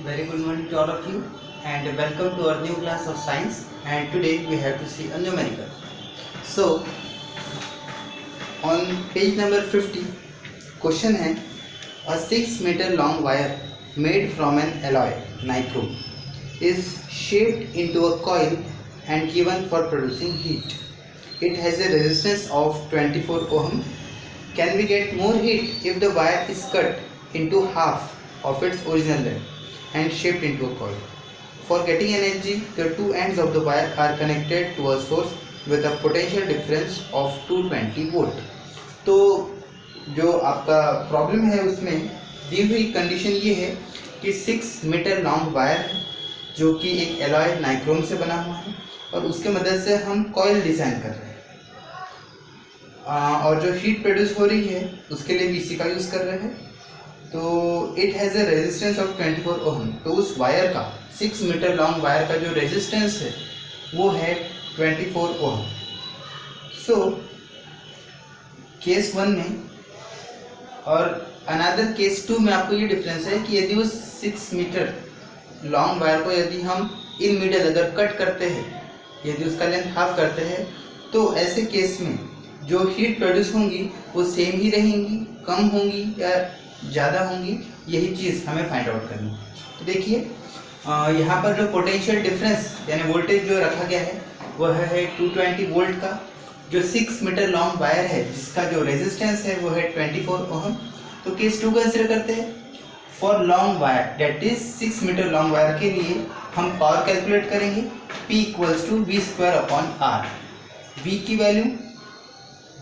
Very good morning to all of you and welcome to our new class of science, and today we have to see a numerical. So on page number 50 question है a 6 meter long wire made from an alloy nichrome is shaped into a coil and given for producing heat. It has a resistance of 24 ohm. Can we get more heat if the wire is cut into half of its original length and shaped into a coil? For getting energy, the two ends of the wire are connected to a source with a potential difference of 220 volt. तो जो आपका problem है उसमें दी हुई condition ये है कि 6 metre long wire है जो कि एक एलॉय नाइक्रोम से बना हुआ है और उसके मदद से हम कॉइल डिज़ाइन कर रहे हैं और जो हीट प्रोड्यूस हो रही है उसके लिए VC का यूज़ कर रहे हैं। तो it has a resistance of 24 ओम। तो उस वायर का 6 मीटर लॉन्ग वायर का जो रेजिस्टेंस है वो है 24 ओम। सो केस 1 में और अनदर केस 2 में आपको ये डिफरेंस है कि यदि उस 6 मीटर लॉन्ग वायर को यदि हम इन मिडल अगर कट करते हैं, यदि उसका लेंथ हाफ करते हैं, तो ऐसे केस में जो हीट प्रोड्यूस होंगी वो सेम ही रहेंगी, कम होंगी या ज़्यादा होंगी, यही चीज़ हमें फाइंड आउट करनी है। तो देखिए यहाँ पर जो पोटेंशियल डिफरेंस यानी वोल्टेज जो रखा गया है वह है 220 वोल्ट का। जो 6 मीटर लॉन्ग वायर है जिसका जो रेजिस्टेंस है वो है 24 ओम। तो केस 2 कंसिडर करते हैं। For long wire that is 6 metre long wire के लिए हम पावर कैलकुलेट करेंगे P equals to V²/R। V की वैल्यू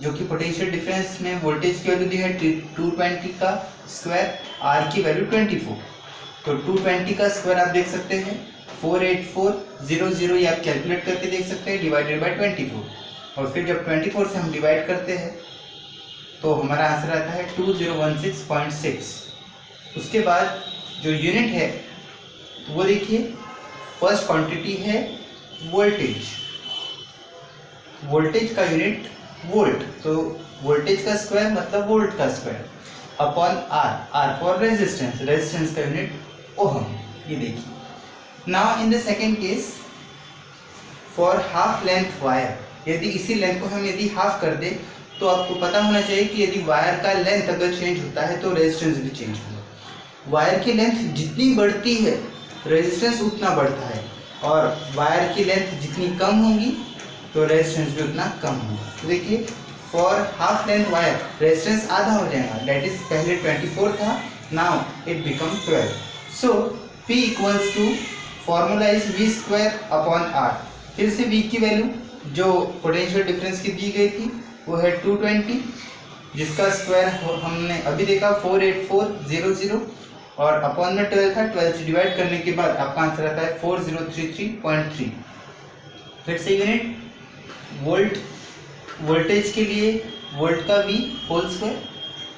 जो कि पोटेंशियल डिफरेंस में वोल्टेज की वैल्यू दी है 220 का स्क्वायर, R की वैल्यू 24। तो 220 का स्क्वायर आप देख सकते हैं 48400, ये आप कैलकुलेट करके देख सकते हैं, डिवाइडेड बाय 24। और फिर जब 24 से हम डिवाइड करते हैं तो हमारा आंसर आता है 2016.6। उसके बाद जो यूनिट है वो देखिए, फर्स्ट क्वांटिटी है वोल्टेज। वोल्टेज का यूनिट वोल्ट, तो वोल्टेज का स्क्वायर मतलब वोल्ट का square upon R for resistance, resistance का यूनिट ओहम। ये देखिए। Now in the second case for half length wire, यदि इसी लेंथ को हम यदि हाफ कर दे तो आपको पता होना चाहिए कि यदि वायर का लेंथ अगर चेंज होता है तो रेजिस्टेंस भी चेंज होगा। वायर की लेंथ जितनी बढ़ती है रेजिस्टेंस उतना बढ़ता है, और वायर की लेंथ जितनी कम होगी तो रेजिस्टेंस भी उतना कम होगा। तो देखिए for half length wire resistance आधा हो जाएगा, डेट इज पहले 24 था, now it become 12। So P equals to formula is V²/R। फिर से V की वैल्यू जो पोटेंशियल डिफरेंस की दी गई थी वो है 220, जिसका स्क्वायर हमने अभी देखा 48400 और अपॉन में 12 था। 12 से डिवाइड करने के बाद आपका आंसर आता है 4033.3। फिर से यूनिट वोल्ट, वोल्टेज के लिए वोल्ट का V whole square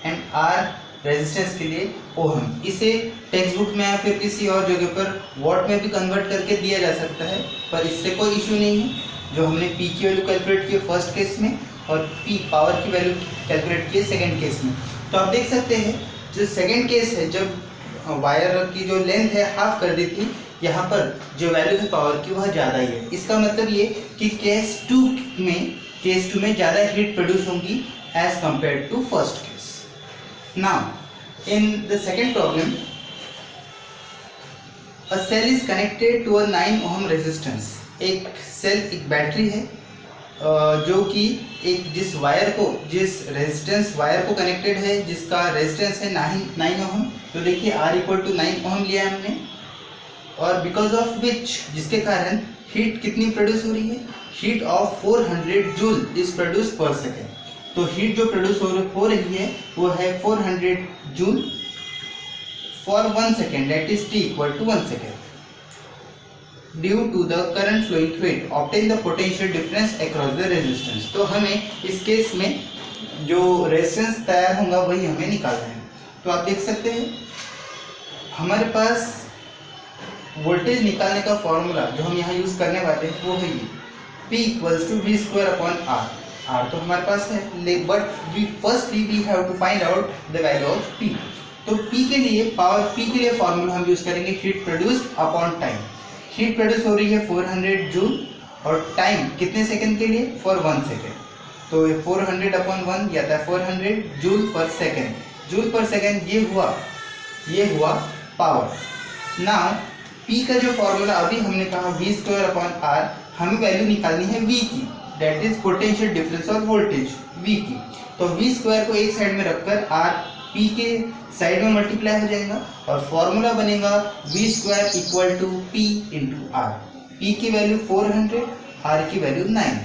and R resistance के लिए ओहम। इसे टेक्स्ट बुक में या फिर किसी और जगह पर वॉट में भी कन्वर्ट करके दिया जा सकता है, पर इससे कोई इशू नहीं है। जो हमने P की वैल्यू कैलकुलेट की फर्स्ट केस में और P पावर की वैल्यू कैलकुलेट की सेकेंड केस में। तो आप देख सकते हैं जो सेकेंड केस है जब वायर की जो लेंथ है हाफ कर दी थी, यहाँ पर जो वैल्यू है पावर की वह ज़्यादा ही है। इसका मतलब ये कि केस 2 में ज़्यादा हीट प्रोड्यूस होंगी as compare to first case. Now in the second problem a cell is connected to a 9 ohm resistance. एक सेल, एक बैटरी है जो कि एक जिस रेजिस्टेंस वायर को कनेक्टेड है जिसका रेजिस्टेंस है 9 ओम। तो देखिए R इक्वल टू 9 ओम लिया हमने, और बिकॉज ऑफ विच, जिसके कारण हीट कितनी प्रोड्यूस हो रही है, heat of 400 joule is produce per second. तो हीट जो प्रोड्यूस हो रही है वो है 400 joule for 1 second, that is T equal to 1 second. Due to the current flowing through it obtain the potential difference across the resistance. तो हमें इस केस में जो रेजिस्टेंस तैयार होगा वही हमें निकालना है। तो आप देख सकते हैं हमारे पास वोल्टेज निकालने का फॉर्मूला जो हम यहाँ यूज़ करने वाले हैं वो है ये P equals to V²/R। R तो हमारे पास है, but we have to find out the value of P। तो P के लिए पावर P के लिए फॉर्मूला हम यूज करेंगे heat produced upon time. Heat produce हो रही है 400 जूल और टाइम कितने सेकंड के लिए? For 1 second. तो 400 अपॉन 1 या था 400 जूल पर सेकंड। जूल पर सेकंड ये हुआ पावर। नाउ P का जो फॉर्मूला अभी हमने कहा V स्क्वायर अपॉन R, हमें वैल्यू निकालनी है V की, दैट इज पोटेंशियल डिफरेंस और वोल्टेज V की। तो V स्क्वायर को एक साइड में रखकर R P के साइड में मल्टीप्लाई हो जाएगा और फॉर्मूला बनेगा V square equal to P into R। P की वैल्यू 400, R की वैल्यू 9,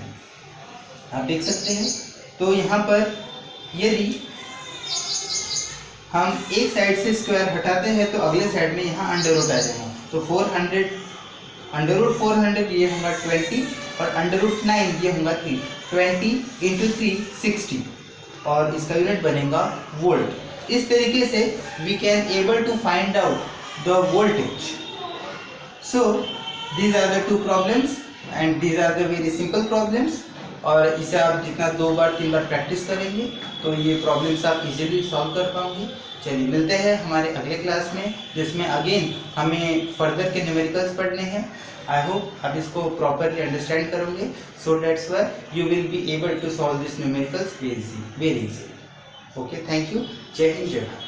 आप देख सकते हैं। तो यहाँ पर यदि हम एक साइड से स्क्वायर हटाते हैं तो अगले साइड में यहाँ अंडर रूट आ जाएगा। तो 400 अंडर रूट 400 ये होगा 20 और अंडर रूट 9 ये होगा 3। 20 इंटू 3 60 और इसका यूनिट बनेगा वोल्ट। इस तरीके से we can able to find out the voltage. So these are the 2 problems and these are the very simple problems. और इसे आप जितना 2 बार 3 बार प्रैक्टिस करेंगे तो ये प्रॉब्लम्स आप इजीली सॉल्व कर पाओगे। चलिए मिलते हैं हमारे अगले क्लास में, जिसमें अगेन हमें फर्दर के न्यूमेरिकल्स पढ़ने हैं। आई होप आप इसको प्रॉपरली अंडरस्टैंड करोगे, so that's why you will be able to solve this numericals very easy. Okay, thank you. जय हिंद, जय भारत।